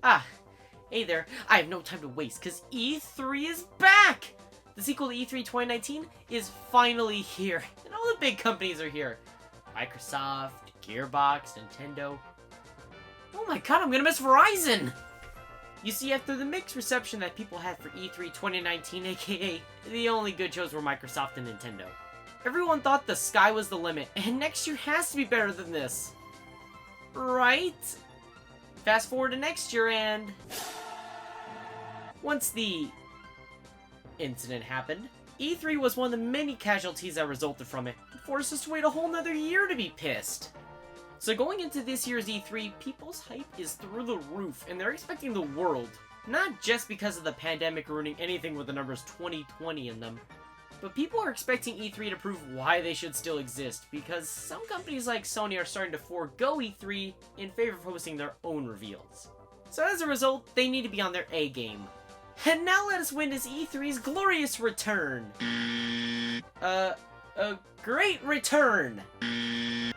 Ah, hey there. I have no time to waste, because E3 is back! The sequel to E3 2019 is finally here, and all the big companies are here. Microsoft, Gearbox, Nintendo. Oh my god, I'm gonna miss Verizon! You see, after the mixed reception that people had for E3 2019, aka the only good shows were Microsoft and Nintendo, everyone thought the sky was the limit, and next year has to be better than this. Right? Fast forward to next year, and once the incident happened, E3 was one of the many casualties that resulted from it, and forced us to wait a whole nother year to be pissed. So going into this year's E3, people's hype is through the roof, and they're expecting the world. Not just because of the pandemic ruining anything with the numbers 2020 in them, but people are expecting E3 to prove why they should still exist, because some companies like Sony are starting to forego E3 in favor of hosting their own reveals. So as a result, they need to be on their A game. And now let us witness E3's glorious return. A great return.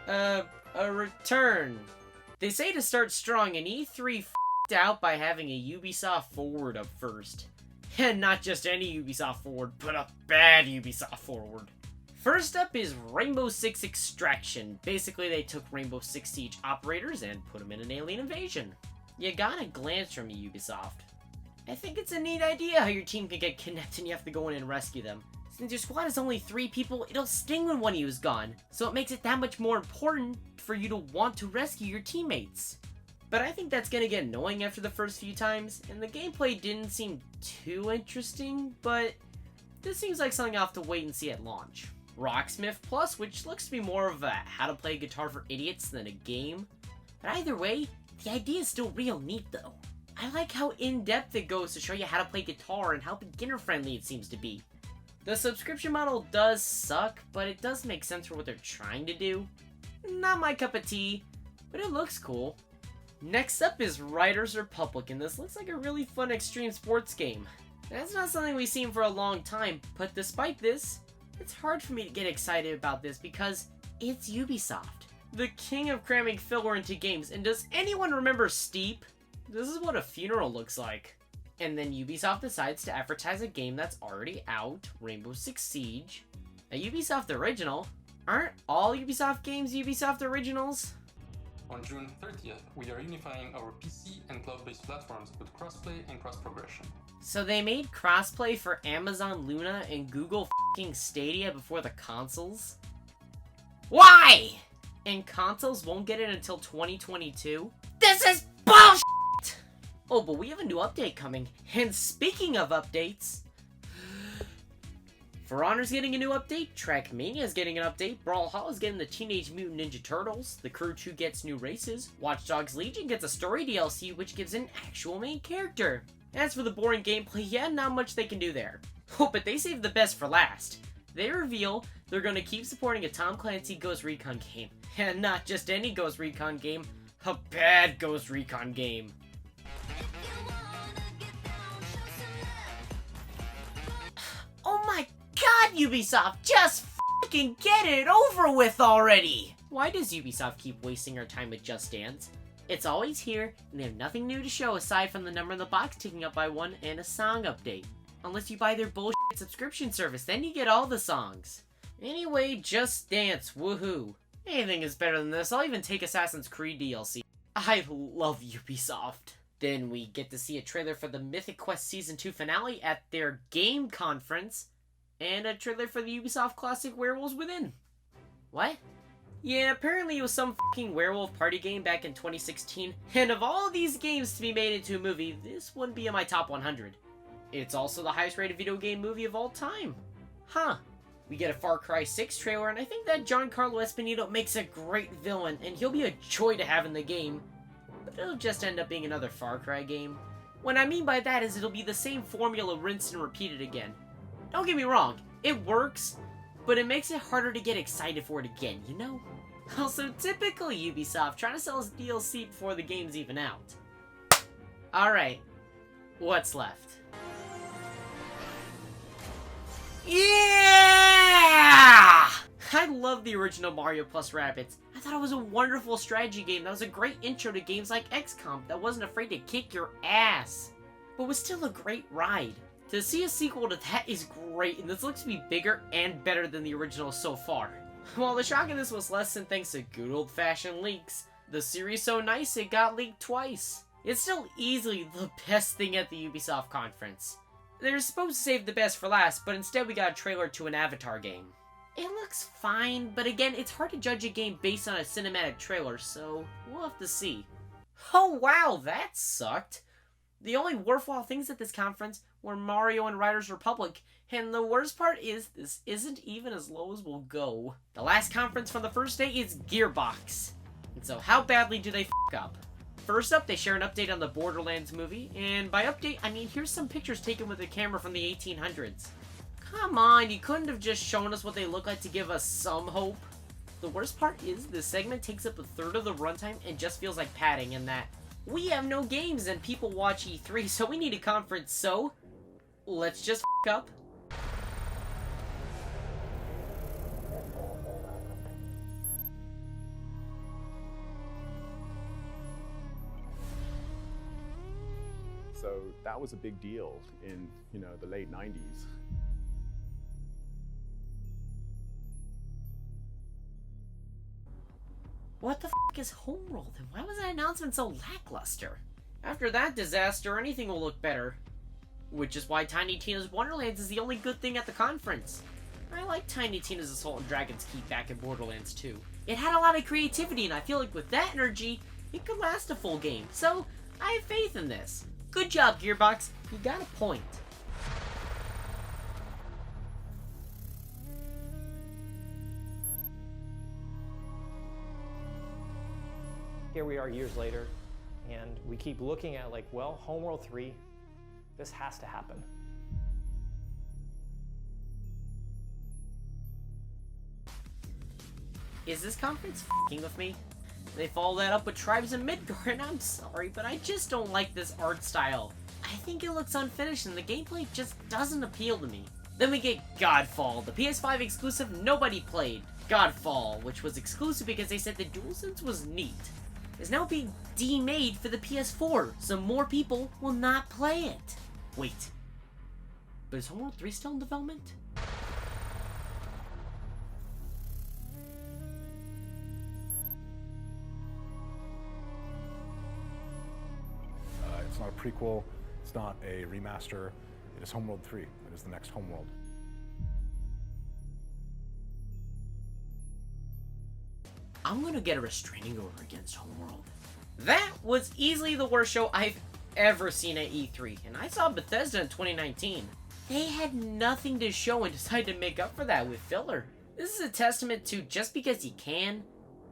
A return. They say to start strong, and E3 f***ed out by having a Ubisoft forward up first. And not just any Ubisoft forward, but a bad Ubisoft forward. First up is Rainbow Six Extraction. Basically, they took Rainbow Six Siege operators and put them in an alien invasion. You gotta glance from Ubisoft. I think it's a neat idea how your team can get kidnapped and you have to go in and rescue them. Since your squad is only 3 people, it'll sting when one of you is gone, so it makes it that much more important for you to want to rescue your teammates. But I think that's gonna get annoying after the first few times, and the gameplay didn't seem too interesting, but this seems like something I'll have to wait and see at launch. Rocksmith Plus, which looks to be more of a how to play guitar for idiots than a game. But either way, the idea is still real neat though. I like how in-depth it goes to show you how to play guitar and how beginner-friendly it seems to be. The subscription model does suck, but it does make sense for what they're trying to do. Not my cup of tea, but it looks cool. Next up is Riders Republic, and this looks like a really fun extreme sports game. That's not something we've seen for a long time, but despite this, it's hard for me to get excited about this because it's Ubisoft, the king of cramming filler into games. And does anyone remember Steep? This is what a funeral looks like. And then Ubisoft decides to advertise a game that's already out, Rainbow Six Siege. A Ubisoft original? Aren't all Ubisoft games Ubisoft originals? On June 30th, we are unifying our PC and cloud-based platforms with crossplay and cross-progression. So they made crossplay for Amazon Luna and Google f***ing Stadia before the consoles? Why? And consoles won't get it until 2022? This is bullshit! Oh, but we have a new update coming. And speaking of updates, For Honor's getting a new update, Trackmania's getting an update, Brawlhalla's getting the Teenage Mutant Ninja Turtles, The Crew 2 gets new races, Watch Dogs Legion gets a story DLC which gives an actual main character. As for the boring gameplay, yeah, not much they can do there. Oh, but they saved the best for last. They reveal they're going to keep supporting a Tom Clancy Ghost Recon game. And not just any Ghost Recon game, a bad Ghost Recon game. Oh my god, Ubisoft, just fucking get it over with already! Why does Ubisoft keep wasting our time with Just Dance? It's always here, and they have nothing new to show aside from the number in the box ticking up by 1 and a song update. Unless you buy their bullshit subscription service, then you get all the songs. Anyway, Just Dance, woohoo. Anything is better than this, I'll even take Assassin's Creed DLC. I love Ubisoft. Then we get to see a trailer for the Mythic Quest Season 2 finale at their game conference, and a trailer for the Ubisoft classic Werewolves Within. What? Yeah, apparently it was some fucking werewolf party game back in 2016, and of all these games to be made into a movie, this wouldn't be in my top 100. It's also the highest rated video game movie of all time. Huh. We get a Far Cry 6 trailer, and I think that Giancarlo Esposito makes a great villain, and he'll be a joy to have in the game. But it'll just end up being another Far Cry game. What I mean by that is it'll be the same formula rinsed and repeated again. Don't get me wrong, it works, but it makes it harder to get excited for it again, you know? Also, typical Ubisoft, trying to sell us DLC before the game's even out. Alright, what's left? Yeah! I love the original Mario plus Rabbids. I thought it was a wonderful strategy game that was a great intro to games like XCOM that wasn't afraid to kick your ass, but was still a great ride. To see a sequel to that is great, and this looks to be bigger and better than the original so far. While the shock of this was lessened thanks to good old-fashioned leaks, the series so nice it got leaked twice. It's still easily the best thing at the Ubisoft conference. They were supposed to save the best for last, but instead we got a trailer to an Avatar game. It looks fine, but again, it's hard to judge a game based on a cinematic trailer, so we'll have to see. Oh wow, that sucked! The only worthwhile things at this conference were Mario and Riders Republic, and the worst part is this isn't even as low as we'll go. The last conference from the first day is Gearbox. And so how badly do they f*** up? First up, they share an update on the Borderlands movie, and by update, I mean here's some pictures taken with a camera from the 1800s. Come on, you couldn't have just shown us what they look like to give us some hope? The worst part is this segment takes up a third of the runtime and just feels like padding in that we have no games and people watch E3, so we need a conference, so let's just f*** up. So that was a big deal in, the late 90s. What the f*** is Homeworld, and why was that announcement so lackluster? After that disaster, anything will look better. Which is why Tiny Tina's Wonderlands is the only good thing at the conference. I like Tiny Tina's Assault and Dragon's Keep back in Borderlands 2. It had a lot of creativity, and I feel like with that energy, it could last a full game, so I have faith in this. Good job, Gearbox. You got a point. Here we are years later, and we keep looking at like, well, Homeworld 3, this has to happen. Is this conference f***ing with me? They follow that up with Tribes in Midgard, and I'm sorry, but I just don't like this art style. I think it looks unfinished, and the gameplay just doesn't appeal to me. Then we get Godfall, the PS5 exclusive nobody played. Godfall, which was exclusive because they said the DualSense was neat, is now being demade for the PS4, so more people will not play it. Wait, but is Homeworld 3 still in development? It's not a prequel, it's not a remaster, it is Homeworld 3. It is the next Homeworld. I'm gonna get a restraining order against Homeworld. That was easily the worst show I've ever seen at E3, and I saw Bethesda in 2019. They had nothing to show and decided to make up for that with filler. This is a testament to just because you can,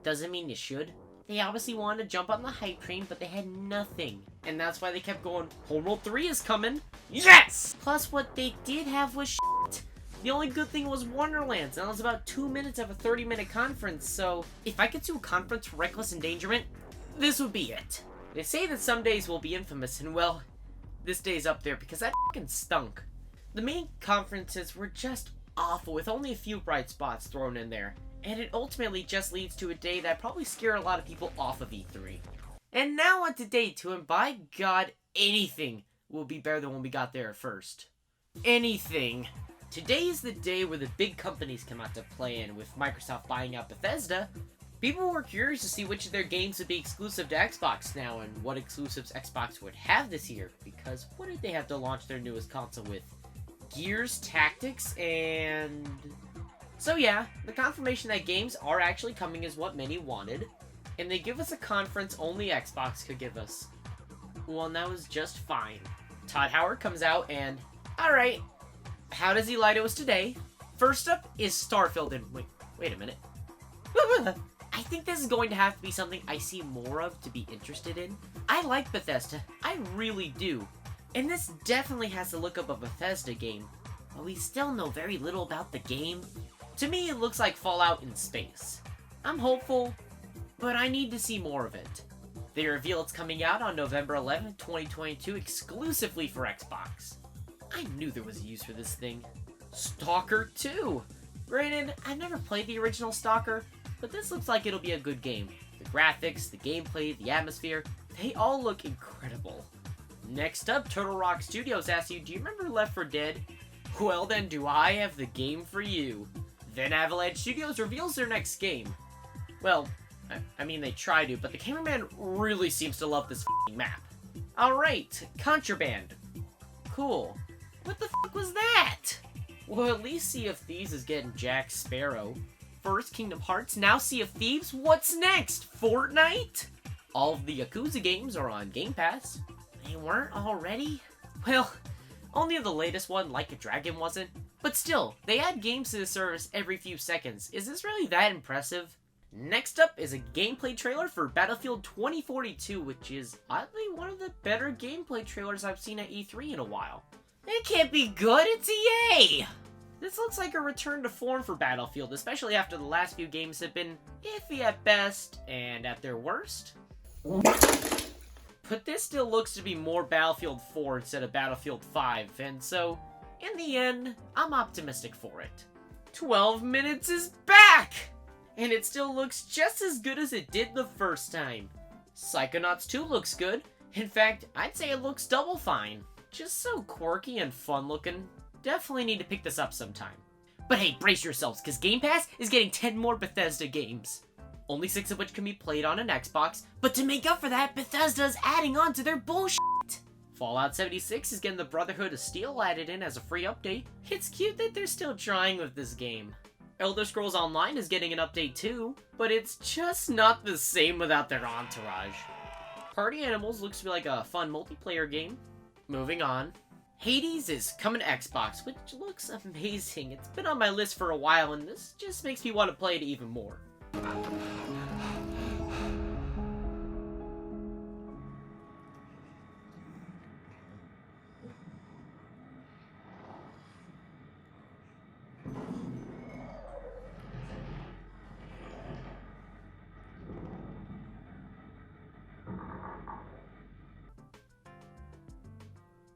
doesn't mean you should. They obviously wanted to jump on the hype train, but they had nothing. And that's why they kept going, Homeworld 3 is coming. Yes! Plus, what they did have was shit. The only good thing was Wonderlands, and that was about 2 minutes of a 30-minute conference, so if I could do a conference for reckless endangerment, this would be it. They say that some days will be infamous, and well, this day's up there because that f***ing stunk. The main conferences were just awful, with only a few bright spots thrown in there. And it ultimately just leads to a day that probably scared a lot of people off of E3. And now on to day 2, and by God, anything will be better than when we got there at first. Anything. Today is the day where the big companies come out to play in, with Microsoft buying out Bethesda. People were curious to see which of their games would be exclusive to Xbox now, and what exclusives Xbox would have this year, because what did they have to launch their newest console with? Gears Tactics, and... So yeah, the confirmation that games are actually coming is what many wanted, and they give us a conference only Xbox could give us. Well, and that was just fine. Todd Howard comes out and, alright, how does he lie to us today? First up is Starfield, and wait a minute. I think this is going to have to be something I see more of to be interested in. I like Bethesda, I really do. And this definitely has the look of a Bethesda game, but we still know very little about the game. To me, it looks like Fallout in space. I'm hopeful, but I need to see more of it. They reveal it's coming out on November 11th, 2022, exclusively for Xbox. I knew there was a use for this thing. Stalker 2! Granted, I've never played the original Stalker, but this looks like it'll be a good game. The graphics, the gameplay, the atmosphere, they all look incredible. Next up, Turtle Rock Studios asks you, do you remember Left 4 Dead? Well then, do I have the game for you. Then Avalanche Studios reveals their next game. Well, I mean they try to, but the cameraman really seems to love this f***ing map. Alright, Contraband. Cool. What the f*** was that? Well, at least Sea of Thieves is getting Jack Sparrow. First Kingdom Hearts, now Sea of Thieves? What's next? Fortnite? All of the Yakuza games are on Game Pass. They weren't already? Well, only the latest one, Like a Dragon, wasn't. But still, they add games to the service every few seconds. Is this really that impressive? Next up is a gameplay trailer for Battlefield 2042, which is oddly one of the better gameplay trailers I've seen at E3 in a while. It can't be good, it's EA! This looks like a return to form for Battlefield, especially after the last few games have been iffy at best and at their worst. But this still looks to be more Battlefield 4 instead of Battlefield 5, and so, in the end, I'm optimistic for it. 12 Minutes is back! And it still looks just as good as it did the first time. Psychonauts 2 looks good. In fact, I'd say it looks double fine. Just so quirky and fun looking. Definitely need to pick this up sometime. But hey, brace yourselves, because Game Pass is getting 10 more Bethesda games. Only 6 of which can be played on an Xbox, but to make up for that, Bethesda's adding on to their bullshit. Fallout 76 is getting the Brotherhood of Steel added in as a free update. It's cute that they're still trying with this game. Elder Scrolls Online is getting an update too, but it's just not the same without their entourage. Party Animals looks to be like a fun multiplayer game. Moving on. Hades is coming to Xbox, which looks amazing. It's been on my list for a while, and this just makes me want to play it even more.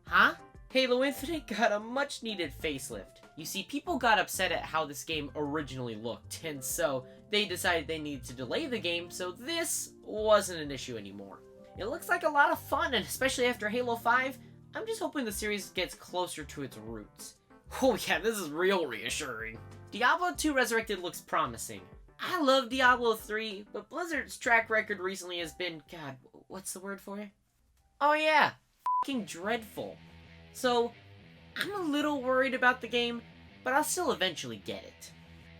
Huh? Halo Infinite got a much-needed facelift. You see, people got upset at how this game originally looked, and so they decided they needed to delay the game, so this wasn't an issue anymore. It looks like a lot of fun, and especially after Halo 5, I'm just hoping the series gets closer to its roots. Oh yeah, this is real reassuring. Diablo 2 Resurrected looks promising. I love Diablo 3, but Blizzard's track record recently has been, God, what's the word for it? Oh yeah, f***ing dreadful. So, I'm a little worried about the game, but I'll still eventually get it.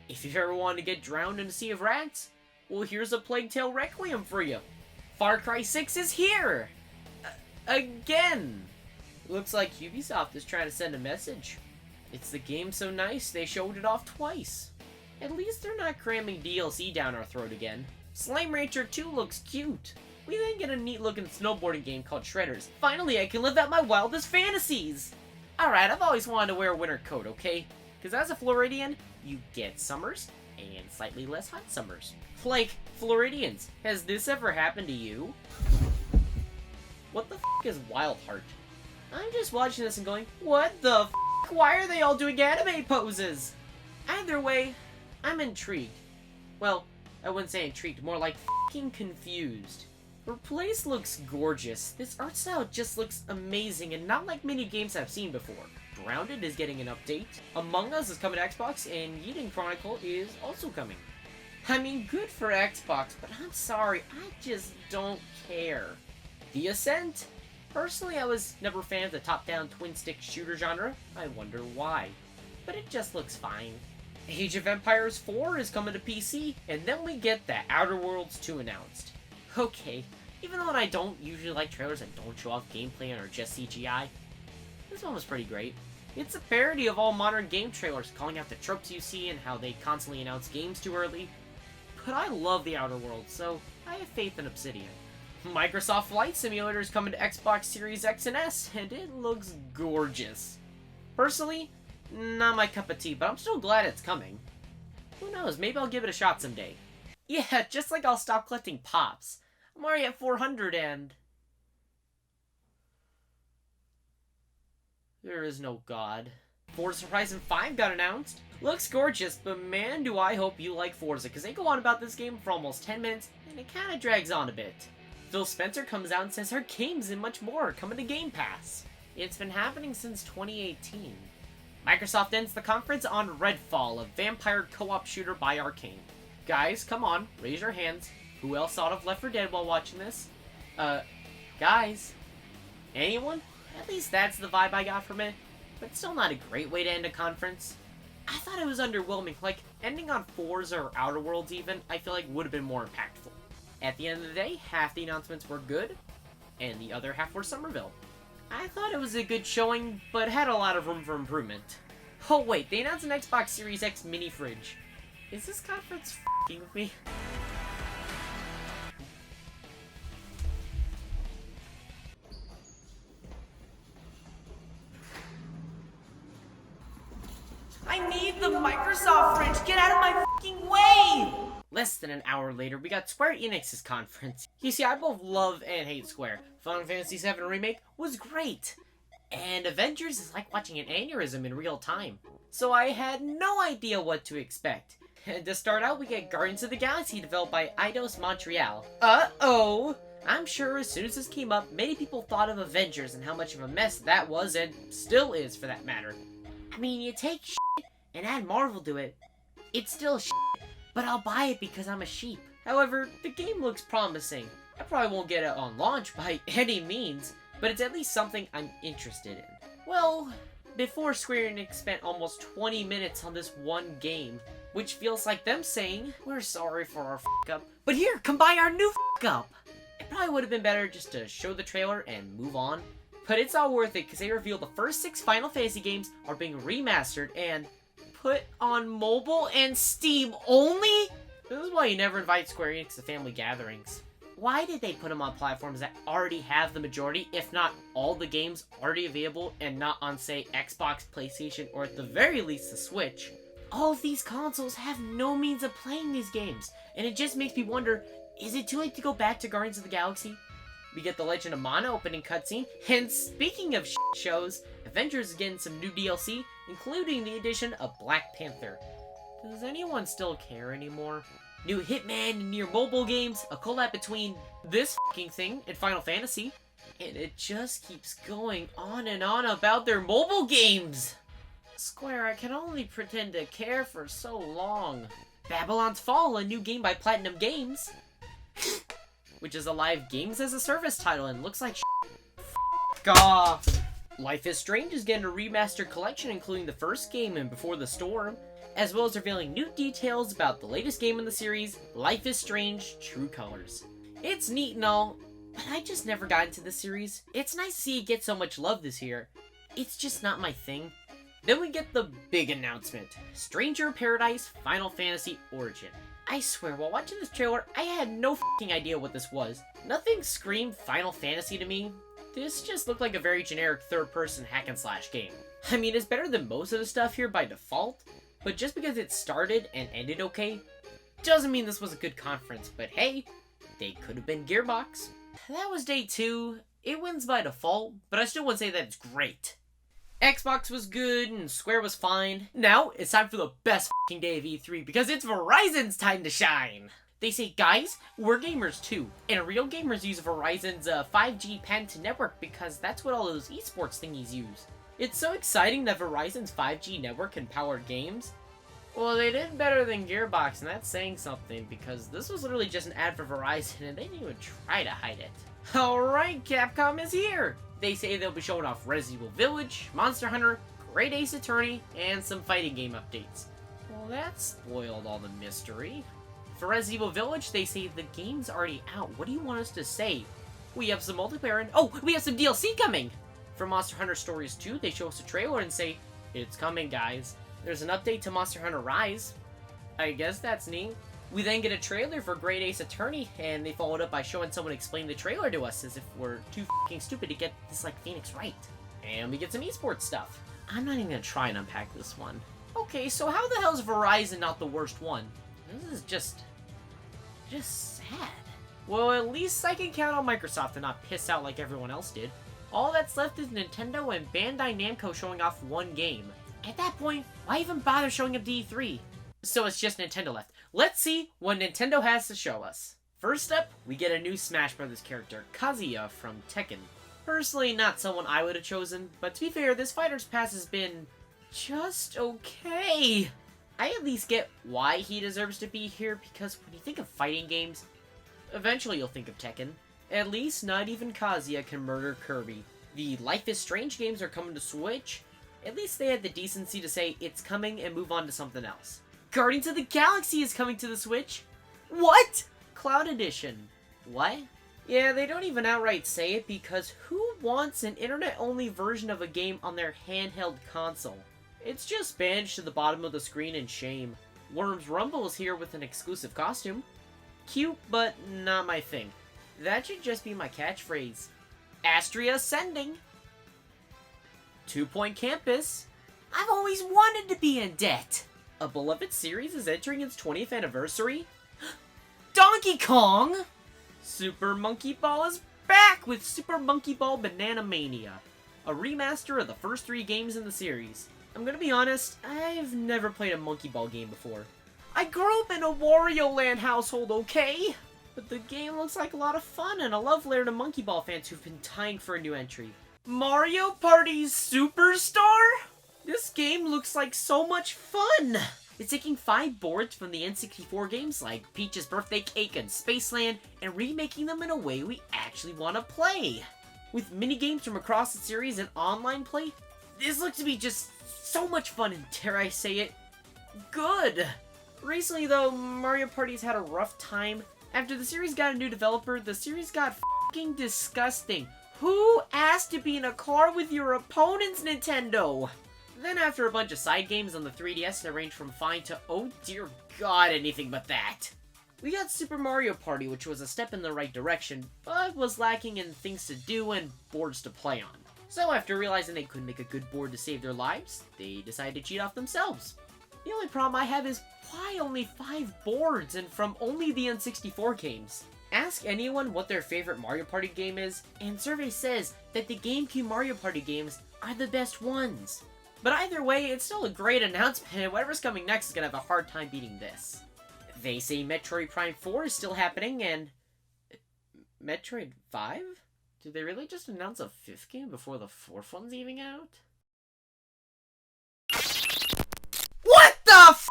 If you've ever wanted to get drowned in a sea of rats, well, here's a Plague Tale Requiem for you. Far Cry 6 is here! Again! Looks like Ubisoft is trying to send a message. It's the game so nice, they showed it off twice. At least they're not cramming DLC down our throat again. Slime Rancher 2 looks cute. We then get a neat looking snowboarding game called Shredders. Finally, I can live out my wildest fantasies! Alright, I've always wanted to wear a winter coat, okay? Because as a Floridian, you get summers and slightly less hot summers. Like, Floridians, has this ever happened to you? What the f*** is Wildheart? I'm just watching this and going, what the f***? Why are they all doing anime poses? Either way, I'm intrigued. Well, I wouldn't say intrigued, more like f***ing confused. Her place looks gorgeous. This art style just looks amazing and not like many games I've seen before. Grounded is getting an update. Among Us is coming to Xbox, and Eden Chronicle is also coming. I mean, good for Xbox, but I'm sorry, I just don't care. The Ascent? Personally, I was never a fan of the top-down twin-stick shooter genre. I wonder why. But it just looks fine. Age of Empires 4 is coming to PC, and then we get the Outer Worlds 2 announced. Okay, even though I don't usually like trailers that don't show off gameplay and are just CGI, this one was pretty great. It's a parody of all modern game trailers, calling out the tropes you see and how they constantly announce games too early. But I love the Outer Worlds, so I have faith in Obsidian. Microsoft Flight Simulator is coming to Xbox Series X and S, and it looks gorgeous. Personally, not my cup of tea, but I'm still glad it's coming. Who knows, maybe I'll give it a shot someday. Yeah, just like I'll stop collecting Pops. I'm already at 400 and... there is no God. Forza Horizon 5 got announced. Looks gorgeous, but man do I hope you like Forza, because they go on about this game for almost 10 minutes, and it kinda drags on a bit. Phil Spencer comes out and says her games and much more coming to Game Pass. It's been happening since 2018. Microsoft ends the conference on Redfall, a vampire co-op shooter by Arcane. Guys, come on, raise your hands. Who else thought of Left 4 Dead while watching this? Guys? Anyone? At least that's the vibe I got from it. But still not a great way to end a conference. I thought it was underwhelming. Like, ending on Forza or Outer Worlds even, I feel like would have been more impactful. At the end of the day, half the announcements were good, and the other half were Somerville. I thought it was a good showing, but had a lot of room for improvement. Oh wait, they announced an Xbox Series X mini fridge. Is this conference f***ing with me? I need the Microsoft fridge! Get out of my f***ing way! Less than an hour later, we got Square Enix's conference. You see, I both love and hate Square. Final Fantasy VII Remake was great. And Avengers is like watching an aneurysm in real time. So I had no idea what to expect. And to start out, we get Guardians of the Galaxy developed by Eidos Montreal. Uh-oh! I'm sure as soon as this came up, many people thought of Avengers and how much of a mess that was, and still is for that matter. I mean, you take shit and add Marvel to it, it's still shit, but I'll buy it because I'm a sheep. However, the game looks promising. I probably won't get it on launch by any means, but it's at least something I'm interested in. Well, before Square Enix spent almost 20 minutes on this one game, which feels like them saying, we're sorry for our f*** up, but here, come buy our new f*** up! It probably would have been better just to show the trailer and move on, but it's all worth it because they reveal the first 6 Final Fantasy games are being remastered and put on mobile and Steam only? This is why you never invite Square Enix to family gatherings. Why did they put them on platforms that already have the majority, if not all the games already available and not on, say, Xbox, PlayStation, or at the very least the Switch? All of these consoles have no means of playing these games, and it just makes me wonder, is it too late to go back to Guardians of the Galaxy? We get the Legend of Mana opening cutscene, and speaking of shows, Avengers is getting some new DLC, including the addition of Black Panther. Does anyone still care anymore? New Hitman and Nier mobile games, a collab between this f***ing thing and Final Fantasy, and it just keeps going on and on about their mobile games! Square, I can only pretend to care for so long. Babylon's Fall, a new game by Platinum Games, which is a live games as a service title and looks like f*** off. Life is Strange is getting a remastered collection including the first game and Before the Storm, as well as revealing new details about the latest game in the series, Life is Strange True Colors. It's neat and all, but I just never got into the series. It's nice to see it get so much love this year. It's just not my thing. Then we get the big announcement, Stranger of Paradise Final Fantasy Origin. I swear, while watching this trailer, I had no f***ing idea what this was. Nothing screamed Final Fantasy to me. This just looked like a very generic third-person hack-and-slash game. I mean, it's better than most of the stuff here by default, but just because it started and ended okay, doesn't mean this was a good conference, but hey, they could have been Gearbox. That was day 2. It wins by default, but I still wouldn't say that it's great. Xbox was good, and Square was fine. Now, it's time for the best f***ing day of E3, because it's Verizon's time to shine! They say, guys, we're gamers too, and real gamers use Verizon's 5G patented network because that's what all those esports thingies use. It's so exciting that Verizon's 5G network can power games. Well, they did better than Gearbox, and that's saying something, because this was literally just an ad for Verizon, and they didn't even try to hide it. Alright, Capcom is here! They say they'll be showing off Resident Evil Village, Monster Hunter, Great Ace Attorney, and some fighting game updates. Well, that spoiled all the mystery. For Resident Evil Village, they say the game's already out. What do you want us to say? We have some multiplayer and... oh, we have some DLC coming! For Monster Hunter Stories 2, they show us a trailer and say, it's coming, guys. There's an update to Monster Hunter Rise. I guess that's neat. We then get a trailer for Great Ace Attorney, and they followed up by showing someone explain the trailer to us as if we're too f***ing stupid to get this like Phoenix right. And we get some esports stuff. I'm not even gonna try and unpack this one. Okay, so how the hell is Verizon not the worst one? This is just sad. Well, at least I can count on Microsoft to not piss out like everyone else did. All that's left is Nintendo and Bandai Namco showing off one game. At that point, why even bother showing up to E3? So it's just Nintendo left. Let's see what Nintendo has to show us. First up, we get a new Smash Bros. Character, Kazuya from Tekken. Personally, not someone I would have chosen, but to be fair, this fighter's pass has been just okay. I at least get why he deserves to be here, because when you think of fighting games, eventually you'll think of Tekken. At least not even Kazuya can murder Kirby. The Life is Strange games are coming to Switch. At least they had the decency to say it's coming and move on to something else. Guardians of the Galaxy is coming to the Switch. What? Cloud Edition. What? Yeah, they don't even outright say it, because who wants an internet-only version of a game on their handheld console? It's just banished to the bottom of the screen in shame. Worms Rumble is here with an exclusive costume. Cute, but not my thing. That should just be my catchphrase. Astria Ascending. 2 Point Campus. I've always wanted to be in debt. A beloved series is entering its 20th anniversary. Donkey Kong! Super Monkey Ball is back with Super Monkey Ball Banana Mania, a remaster of the first 3 games in the series. I'm gonna be honest, I've never played a Monkey Ball game before. I grew up in a Wario Land household, okay? But the game looks like a lot of fun, and a love letter to Monkey Ball fans who've been dying for a new entry. Mario Party Superstar? This game looks like so much fun! It's taking 5 boards from the N64 games like Peach's Birthday Cake and Spaceland and remaking them in a way we actually want to play. With minigames from across the series and online play, this looks to be just so much fun and, dare I say it, good. Recently though, Mario Party's had a rough time. After the series got a new developer, the series got f***ing disgusting. Who asked to be in a car with your opponents, Nintendo? Then after a bunch of side games on the 3DS that ranged from fine to, oh dear god, anything but that. We got Super Mario Party, which was a step in the right direction, but was lacking in things to do and boards to play on. So after realizing they couldn't make a good board to save their lives, they decided to cheat off themselves. The only problem I have is, why only 5 boards and from only the N64 games? Ask anyone what their favorite Mario Party game is, and survey says that the GameCube Mario Party games are the best ones. But either way, it's still a great announcement, and whatever's coming next is gonna have a hard time beating this. They say Metroid Prime 4 is still happening, and... Metroid 5? Did they really just announce a 5th game before the 4th one's even out? What the f***?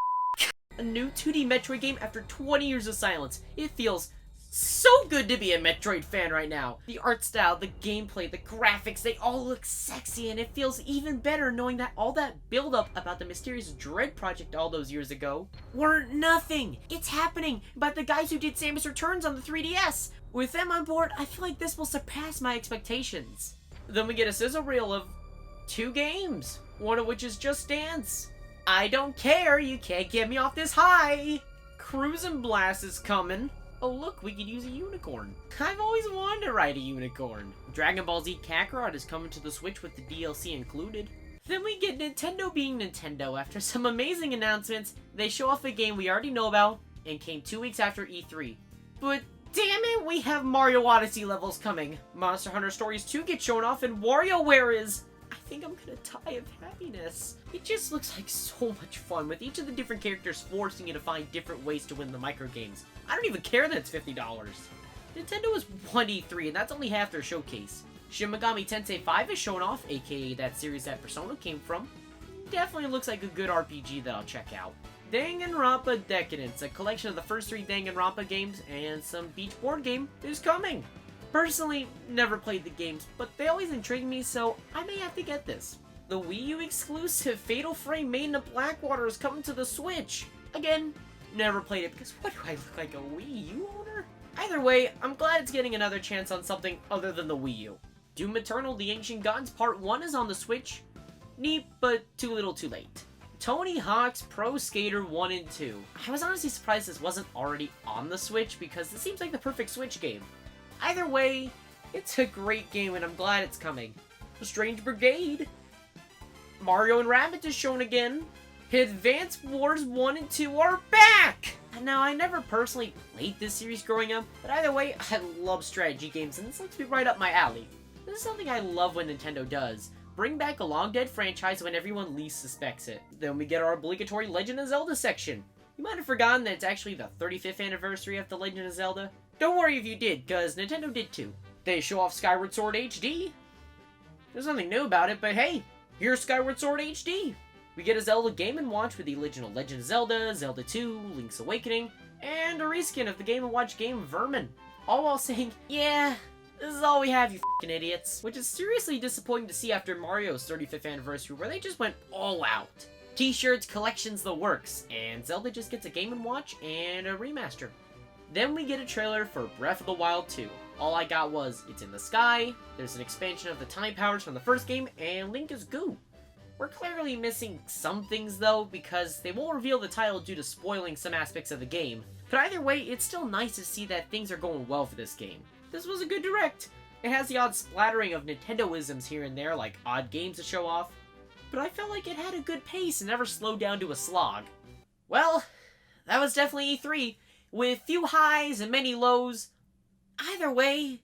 A new 2D Metroid game after 20 years of silence. It feels so good to be a Metroid fan right now. The art style, the gameplay, the graphics, they all look sexy, and it feels even better knowing that all that build-up about the mysterious Dread project all those years ago were nothing. It's happening by the guys who did Samus Returns on the 3DS. With them on board, I feel like this will surpass my expectations. Then we get a sizzle reel of 2 games, one of which is Just Dance. I don't care, you can't get me off this high. Cruisin' Blast is coming. Oh look, we could use a unicorn. I've always wanted to ride a unicorn. Dragon Ball Z Kakarot is coming to the Switch with the DLC included. Then we get Nintendo being Nintendo. After some amazing announcements, they show off a game we already know about and came 2 weeks after E3. But damn it, we have Mario Odyssey levels coming. Monster Hunter Stories 2 gets shown off, and WarioWare is... I think I'm gonna die of happiness. It just looks like so much fun, with each of the different characters forcing you to find different ways to win the microgames. I don't even care that it's $50. Nintendo has won E3, and that's only half their showcase. Shin Megami Tensei 5 is shown off, aka that series that Persona came from. Definitely looks like a good RPG that I'll check out. Danganronpa Decadence, a collection of the first 3 Danganronpa games and some Beach board game, is coming. Personally, never played the games, but they always intrigue me, so I may have to get this. The Wii U exclusive Fatal Frame Maiden of Blackwater is coming to the Switch. Again, never played it because what do I look like, a Wii U owner? Either way, I'm glad it's getting another chance on something other than the Wii U. Doom Eternal: The Ancient Gods Part 1 is on the Switch. Neat, but too little too late. Tony Hawk's Pro Skater 1 and 2. I was honestly surprised this wasn't already on the Switch because this seems like the perfect Switch game. Either way, it's a great game and I'm glad it's coming. Strange Brigade. Mario and Rabbids is shown again. Advance Wars 1 and 2 are back! Now, I never personally played this series growing up, but either way, I love strategy games and this looks to be right up my alley. This is something I love when Nintendo does. bring back a long-dead franchise when everyone least suspects it. Then we get our obligatory Legend of Zelda section. You might have forgotten that it's actually the 35th anniversary of The Legend of Zelda. Don't worry if you did, cause Nintendo did too. They show off Skyward Sword HD. There's nothing new about it, but hey, here's Skyward Sword HD. We get a Zelda Game & Watch with the original Legend of Zelda, Zelda 2, Link's Awakening, and a reskin of the Game & Watch game Vermin. All while saying, yeah, this is all we have, you f***ing idiots. Which is seriously disappointing to see after Mario's 35th anniversary, where they just went all out. T-shirts, collections, the works, and Zelda just gets a Game & Watch and a remaster. Then we get a trailer for Breath of the Wild 2. All I got was, it's in the sky, there's an expansion of the time powers from the first game, and Link is goo. We're clearly missing some things though, because they won't reveal the title due to spoiling some aspects of the game. But either way, it's still nice to see that things are going well for this game. This was a good direct. It has the odd splattering of Nintendo-isms here and there, like odd games to show off. But I felt like it had a good pace and never slowed down to a slog. Well, that was definitely E3, with few highs and many lows. Either way,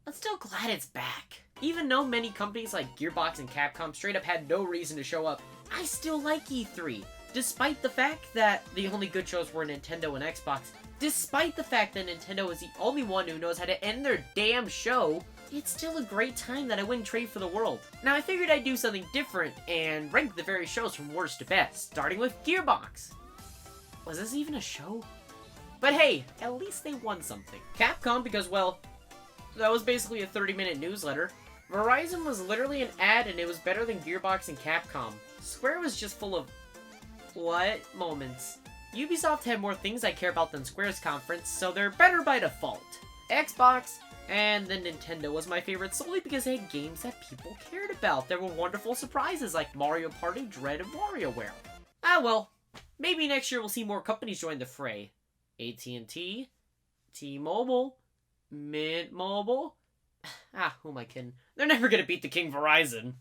I'm still glad it's back. Even though many companies like Gearbox and Capcom straight up had no reason to show up, I still like E3. Despite the fact that the only good shows were Nintendo and Xbox, despite the fact that Nintendo is the only one who knows how to end their damn show, it's still a great time that I wouldn't trade for the world. Now I figured I'd do something different and rank the various shows from worst to best, starting with Gearbox. Was this even a show? But hey, at least they won something. Capcom, because well, that was basically a 30-minute newsletter. Verizon was literally an ad and it was better than Gearbox and Capcom. Square was just full of what moments. Ubisoft had more things I care about than Square's conference, so they're better by default. Xbox and then Nintendo was my favorite solely because they had games that people cared about. There were wonderful surprises like Mario Party, Dread, and WarioWare. Ah well, maybe next year we'll see more companies join the fray. AT&T, T-Mobile, Mint Mobile. Ah, who am I kidding? They're never gonna beat the King Verizon.